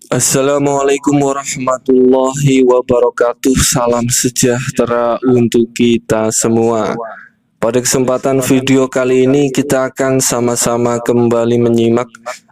Assalamualaikum warahmatullahi wabarakatuh. Salam sejahtera untuk kita semua. Pada kesempatan video kali ini kita akan sama-sama kembali menyimak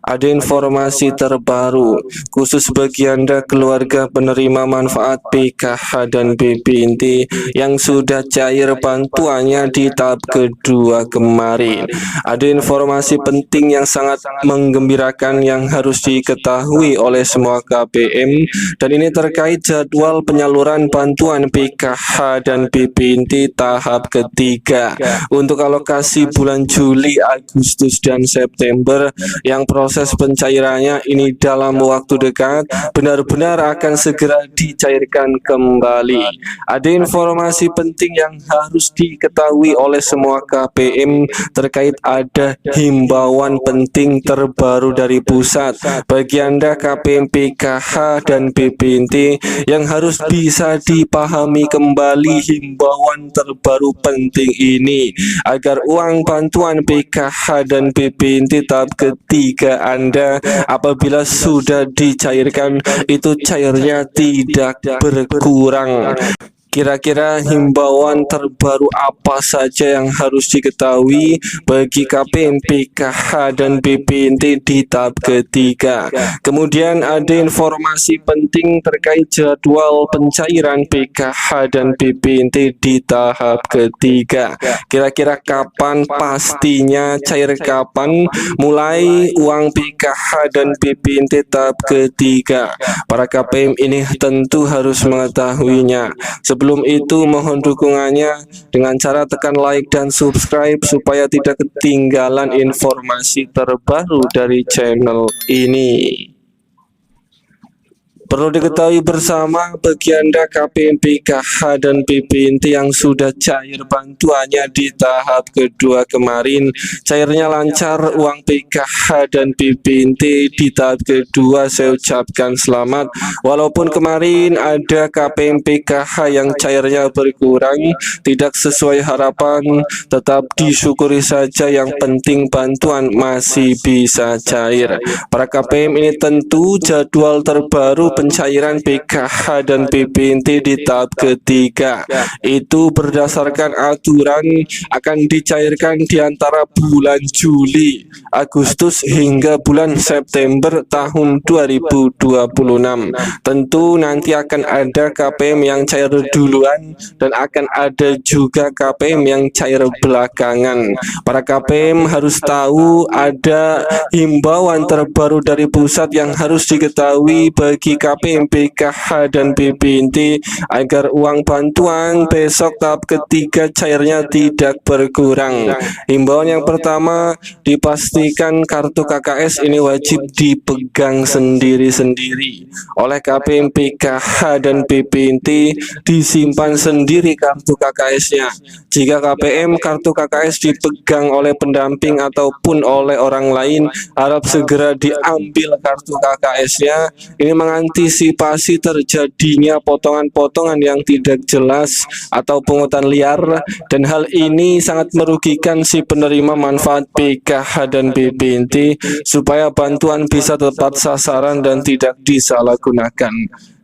ada informasi terbaru khusus bagi Anda keluarga penerima manfaat PKH dan BPNT yang sudah cair bantuannya di tahap kedua kemarin. Ada informasi penting yang sangat menggembirakan yang harus diketahui oleh semua KPM, dan ini terkait jadwal penyaluran bantuan PKH dan BPNT tahap ketiga untuk alokasi bulan Juli, Agustus, dan September yang proses pencairannya ini dalam waktu dekat benar-benar akan segera dicairkan kembali. Ada informasi penting yang harus diketahui oleh semua KPM terkait ada himbauan penting terbaru dari pusat bagi Anda KPM PKH dan BPNT yang harus bisa dipahami kembali himbauan terbaru penting ini agar uang bantuan PKH dan BPNT tahap ketiga Anda apabila sudah dicairkan itu cairnya tidak berkurang. Kira-kira himbauan terbaru apa saja yang harus diketahui bagi KPM PKH dan BPNT di tahap ketiga? Kemudian ada informasi penting terkait jadwal pencairan PKH dan BPNT di tahap ketiga. Kira-kira kapan pastinya, cair kapan, mulai uang PKH dan BPNT tahap ketiga? Para KPM ini tentu harus mengetahuinya. Sebelum itu mohon dukungannya dengan cara tekan like dan subscribe supaya tidak ketinggalan informasi terbaru dari channel ini. Perlu diketahui bersama bagi Anda KPM PKH dan BPNT yang sudah cair bantuannya di tahap kedua kemarin, cairnya lancar uang PKH dan BPNT di tahap kedua, saya ucapkan selamat. Walaupun kemarin ada KPM PKH yang cairnya berkurang, tidak sesuai harapan, tetap disyukuri saja, yang penting bantuan masih bisa cair. Para KPM ini tentu jadwal terbaru pencairan PKH dan BPNT di tahap ketiga itu berdasarkan aturan akan dicairkan di antara bulan Juli, Agustus hingga bulan September tahun 2026. Tentu nanti akan ada KPM yang cair duluan dan akan ada juga KPM yang cair belakangan. Para KPM harus tahu ada himbauan terbaru dari pusat yang harus diketahui bagi KPM PKH dan BPNT agar uang bantuan besok tahap ketiga cairnya tidak berkurang. Himbauan yang pertama, dipastikan kartu KKS ini wajib dipegang sendiri-sendiri oleh KPM PKH dan BPNT, disimpan sendiri kartu KKS-nya. Jika KPM kartu KKS dipegang oleh pendamping ataupun oleh orang lain, harap segera diambil kartu KKS-nya. Ini mengantisipasi terjadinya potongan-potongan yang tidak jelas atau pungutan liar, dan hal ini sangat merugikan si penerima manfaat PKH dan BPNT supaya bantuan bisa tepat sasaran dan tidak disalahgunakan.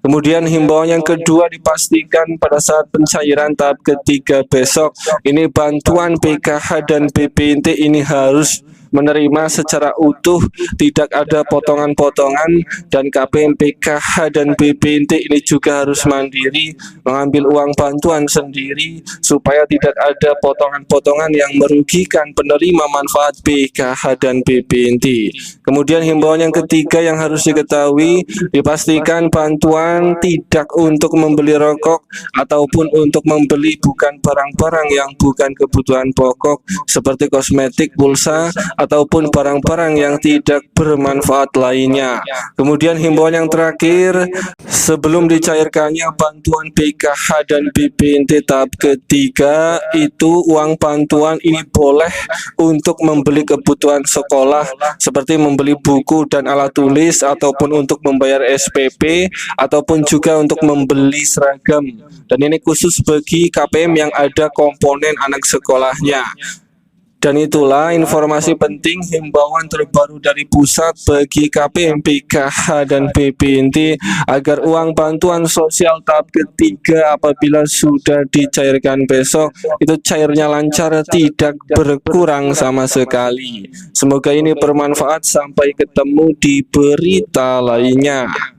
Kemudian himbauan yang kedua, dipastikan pada saat pencairan tahap ketiga besok ini bantuan PKH dan BPNT ini harus menerima secara utuh, tidak ada potongan-potongan, dan KPM PKH dan BPNT ini juga harus mandiri mengambil uang bantuan sendiri supaya tidak ada potongan-potongan yang merugikan penerima manfaat PKH dan BPNT. Kemudian himbauan yang ketiga yang harus diketahui, dipastikan bantuan tidak untuk membeli rokok ataupun untuk membeli bukan barang-barang yang bukan kebutuhan pokok seperti kosmetik, pulsa, ataupun barang-barang yang tidak bermanfaat lainnya. Kemudian himbauan yang terakhir, sebelum dicairkannya bantuan PKH dan BPNT tahap ketiga itu uang bantuan ini boleh untuk membeli kebutuhan sekolah seperti membeli buku dan alat tulis, ataupun untuk membayar SPP, ataupun juga untuk membeli seragam. Dan ini khusus bagi KPM yang ada komponen anak sekolahnya. Dan itulah informasi penting himbauan terbaru dari pusat bagi KPMPKH dan BPNT agar uang bantuan sosial tahap ketiga apabila sudah dicairkan besok itu cairnya lancar, tidak berkurang sama sekali. Semoga ini bermanfaat. Sampai ketemu di berita lainnya.